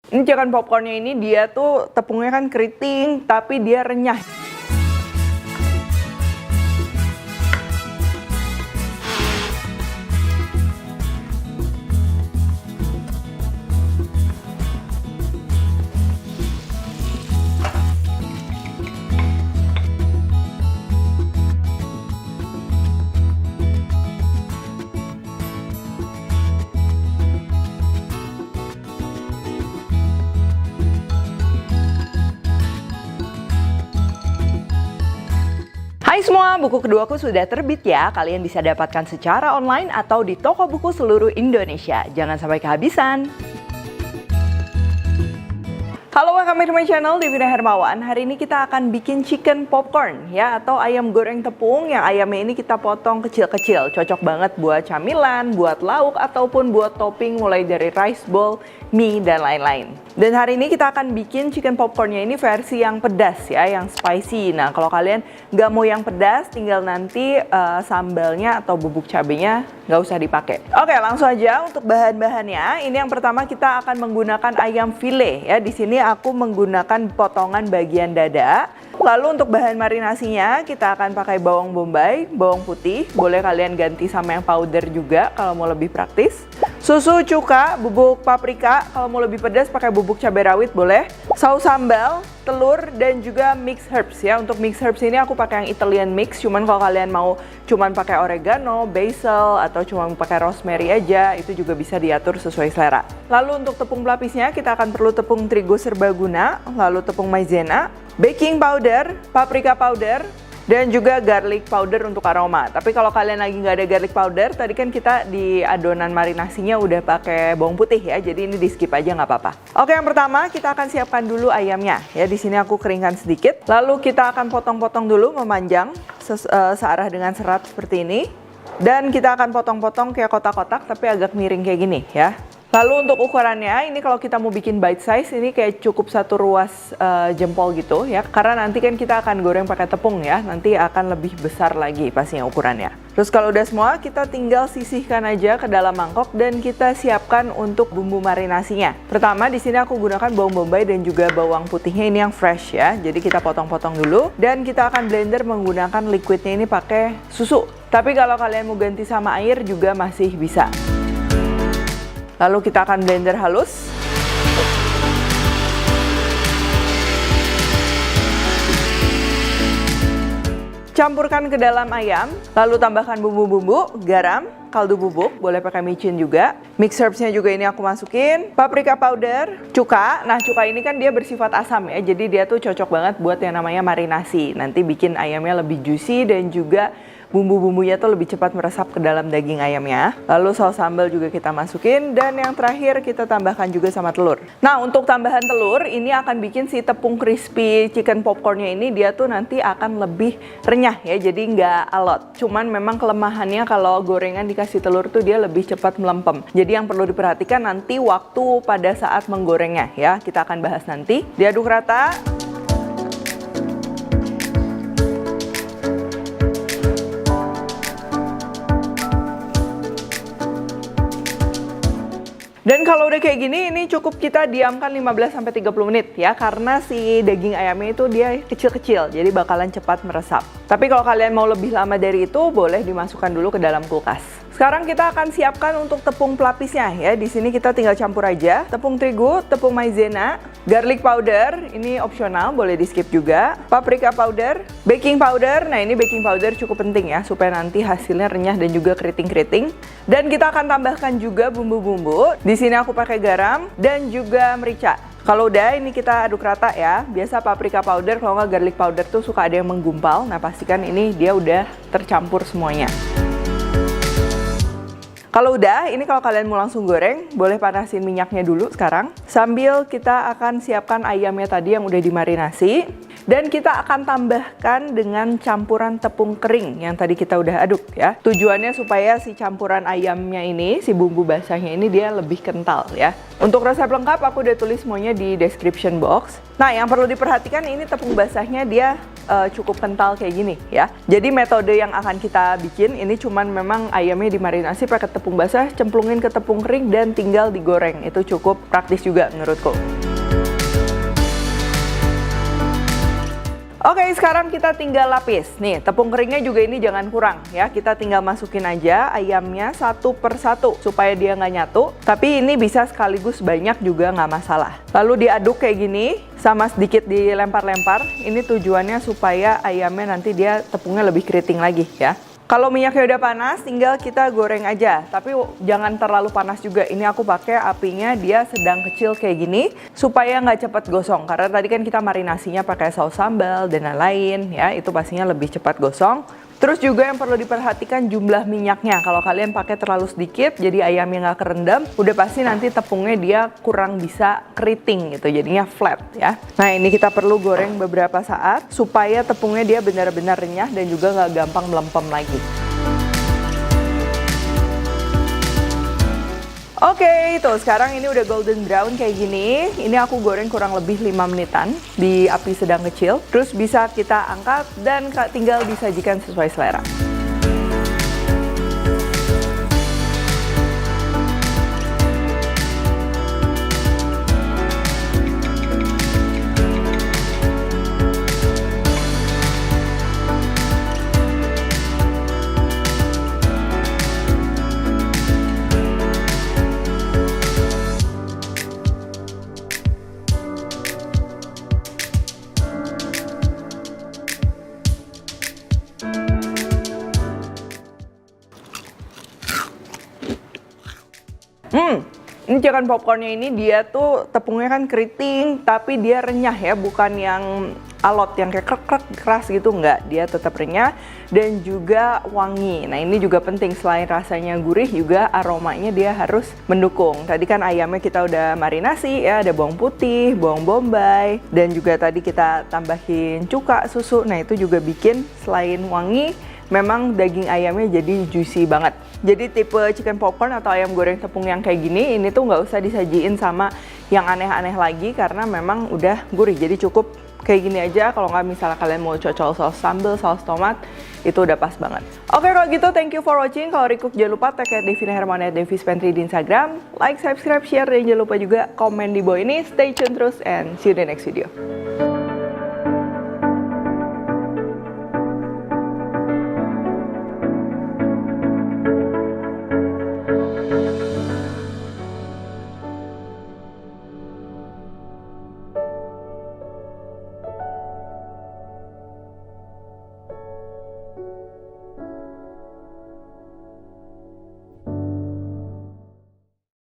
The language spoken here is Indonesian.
Ini chicken popcornnya ini dia tuh tepungnya kan keriting, tapi dia renyah. Hai semua, buku keduaku sudah terbit ya. Kalian bisa dapatkan secara online atau di toko buku seluruh Indonesia. Jangan sampai kehabisan. Halo, welcome to my channel, Devina Hermawan. Hari ini kita akan bikin chicken popcorn ya, atau ayam goreng tepung yang ayamnya ini kita potong kecil-kecil. Cocok banget buat camilan, buat lauk, ataupun buat topping mulai dari rice bowl, mie, dan lain-lain. Dan hari ini kita akan bikin chicken popcornnya ini versi yang pedas ya, yang spicy. Nah, kalau kalian nggak mau yang pedas, tinggal nanti sambalnya atau bubuk cabenya nggak usah dipakai. Oke, langsung aja untuk bahan-bahannya. Ini yang pertama kita akan menggunakan ayam file ya. Di sini aku menggunakan potongan bagian dada. Lalu untuk bahan marinasinya kita akan pakai bawang bombay, bawang putih. Boleh kalian ganti sama yang powder juga kalau mau lebih praktis. Susu, cuka, bubuk paprika, kalau mau lebih pedas pakai bubuk cabai rawit boleh. Saus sambal, telur, dan juga mix herbs ya. Untuk mix herbs ini aku pakai yang Italian mix, cuman kalau kalian mau cuman pakai oregano, basil, atau cuma pakai rosemary aja, itu juga bisa diatur sesuai selera. Lalu untuk tepung pelapisnya kita akan perlu tepung terigu serbaguna, lalu tepung maizena, baking powder, paprika powder, dan juga garlic powder untuk aroma. Tapi kalau kalian lagi nggak ada garlic powder, tadi kan kita di adonan marinasinya udah pakai bawang putih ya, jadi ini di skip aja nggak apa-apa. Oke, yang pertama kita akan siapkan dulu ayamnya ya. Di sini aku keringkan sedikit. Lalu kita akan potong-potong dulu memanjang searah dengan serat seperti ini. Dan kita akan potong-potong kayak kotak-kotak tapi agak miring kayak gini ya. Lalu untuk ukurannya, ini kalau kita mau bikin bite size, ini kayak cukup satu ruas jempol gitu ya. Karena nanti kan kita akan goreng pakai tepung ya, nanti akan lebih besar lagi pastinya ukurannya. Terus kalau udah semua, kita tinggal sisihkan aja ke dalam mangkok dan kita siapkan untuk bumbu marinasinya. Pertama di sini aku gunakan bawang bombay dan juga bawang putihnya ini yang fresh ya. Jadi kita potong-potong dulu dan kita akan blender menggunakan liquidnya ini pakai susu. Tapi kalau kalian mau ganti sama air juga masih bisa. Lalu kita akan blender halus. Campurkan ke dalam ayam, lalu tambahkan bumbu-bumbu, garam, kaldu bubuk, boleh pakai micin juga. Mix herbsnya juga ini aku masukin, paprika powder, cuka. Nah, cuka ini kan dia bersifat asam ya, jadi dia tuh cocok banget buat yang namanya marinasi. Nanti bikin ayamnya lebih juicy dan juga bumbu-bumbunya tuh lebih cepat meresap ke dalam daging ayamnya. Lalu saus sambal juga kita masukin. Dan yang terakhir kita tambahkan juga sama telur. Nah, untuk tambahan telur ini akan bikin si tepung crispy chicken popcornnya ini dia tuh nanti akan lebih renyah ya. Jadi nggak alot. Cuman memang kelemahannya kalau gorengan dikasih telur tuh dia lebih cepat melempem. Jadi yang perlu diperhatikan nanti waktu pada saat menggorengnya ya. Kita akan bahas nanti. Diaduk rata. Dan kalau udah kayak gini, ini cukup kita diamkan 15-30 menit ya. Karena si daging ayamnya itu dia kecil-kecil, jadi bakalan cepat meresap. Tapi kalau kalian mau lebih lama dari itu, boleh dimasukkan dulu ke dalam kulkas. Sekarang kita akan siapkan untuk tepung pelapisnya ya. Di sini kita tinggal campur aja tepung terigu, tepung maizena, garlic powder, ini opsional, boleh di skip juga. Paprika powder, baking powder. Nah, ini baking powder cukup penting ya supaya nanti hasilnya renyah dan juga keriting-keriting. Dan kita akan tambahkan juga bumbu-bumbu. Di sini aku pakai garam dan juga merica. Kalau udah ini kita aduk rata ya. Biasa paprika powder kalau nggak garlic powder tuh suka ada yang menggumpal. Nah, pastikan ini dia udah tercampur semuanya. Kalau udah, ini kalau kalian mau langsung goreng, boleh panasin minyaknya dulu sekarang. Sambil kita akan siapkan ayamnya tadi yang udah dimarinasi. Dan kita akan tambahkan dengan campuran tepung kering yang tadi kita udah aduk ya. Tujuannya supaya si campuran ayamnya ini, si bumbu basahnya ini dia lebih kental ya. Untuk resep lengkap aku udah tulis semuanya di description box. Nah, yang perlu diperhatikan ini tepung basahnya dia cukup kental kayak gini ya. Jadi metode yang akan kita bikin ini cuman memang ayamnya dimarinasi pakai tepung basah, cemplungin ke tepung kering dan tinggal digoreng. Itu cukup praktis juga menurutku. Oke, sekarang kita tinggal lapis. Nih, tepung keringnya juga ini jangan kurang ya. Kita tinggal masukin aja ayamnya satu per satu supaya dia nggak nyatu. Tapi ini bisa sekaligus banyak juga nggak masalah. Lalu diaduk kayak gini, sama sedikit dilempar-lempar. Ini tujuannya supaya ayamnya nanti dia tepungnya lebih keriting lagi ya. Kalau minyaknya udah panas, tinggal kita goreng aja. Tapi jangan terlalu panas juga. Ini aku pakai apinya dia sedang kecil kayak gini, supaya nggak cepat gosong. Karena tadi kan kita marinasinya pakai saus sambal dan lain-lain ya, itu pastinya lebih cepat gosong. Terus juga yang perlu diperhatikan jumlah minyaknya. Kalau kalian pakai terlalu sedikit, jadi ayamnya nggak kerendam, udah pasti nanti tepungnya dia kurang bisa keriting gitu, jadinya flat ya. Nah ini kita perlu goreng beberapa saat supaya tepungnya dia benar-benar renyah dan juga nggak gampang melempem lagi. Oke, tuh sekarang ini udah golden brown kayak gini. Ini aku goreng kurang lebih 5 menitan di api sedang kecil. Terus bisa kita angkat dan tinggal disajikan sesuai selera. Ini chicken popcornnya ini dia tuh tepungnya kan keriting, tapi dia renyah ya, bukan yang alot yang kayak krek-krek keras gitu, enggak. Dia tetap renyah dan juga wangi. Nah ini juga penting, selain rasanya gurih juga aromanya dia harus mendukung. Tadi kan ayamnya kita udah marinasi ya, ada bawang putih, bawang bombay, dan juga tadi kita tambahin cuka, susu. Nah itu juga bikin selain wangi, memang daging ayamnya jadi juicy banget. Jadi tipe chicken popcorn atau ayam goreng tepung yang kayak gini, ini tuh nggak usah disajiin sama yang aneh-aneh lagi karena memang udah gurih. Jadi cukup kayak gini aja. Kalau nggak misalnya kalian mau cocol saus sambal, saus tomat, itu udah pas banget. Oke kalau gitu thank you for watching. Kalau recook jangan lupa tag Devina Hermawan @Devis Pantry di Instagram. Like, subscribe, share, dan jangan lupa juga komen di bawah ini. Stay tune terus and see you in the next video.